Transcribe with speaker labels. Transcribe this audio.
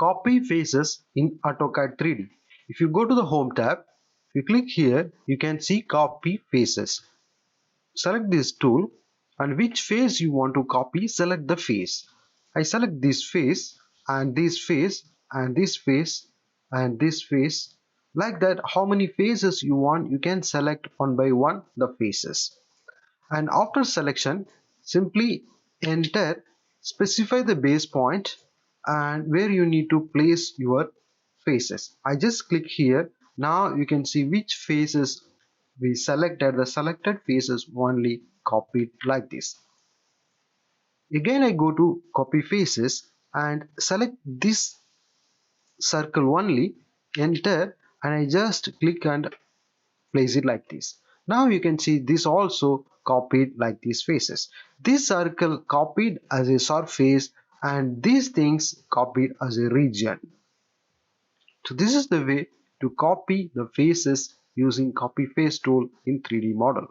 Speaker 1: Copy faces in AutoCAD 3D. If you go to the Home tab, if you click here, you can see Copy Faces. Select this tool and which face you want to copy, select the face. I select this face and this face and this face and this face. Like that, how many faces you want, you can select one by one the faces. And after selection, simply enter, specify the base point and where you need to place your faces. I just click here. Now you can see which faces we selected. The selected faces only copied like this. Again I go to copy faces and select this circle only, enter, and I just click and place it like this. Now you can see this also copied like these faces. This circle copied as a surface and these things copied as a region. So this is the way to copy the faces using copy face tool in 3D model.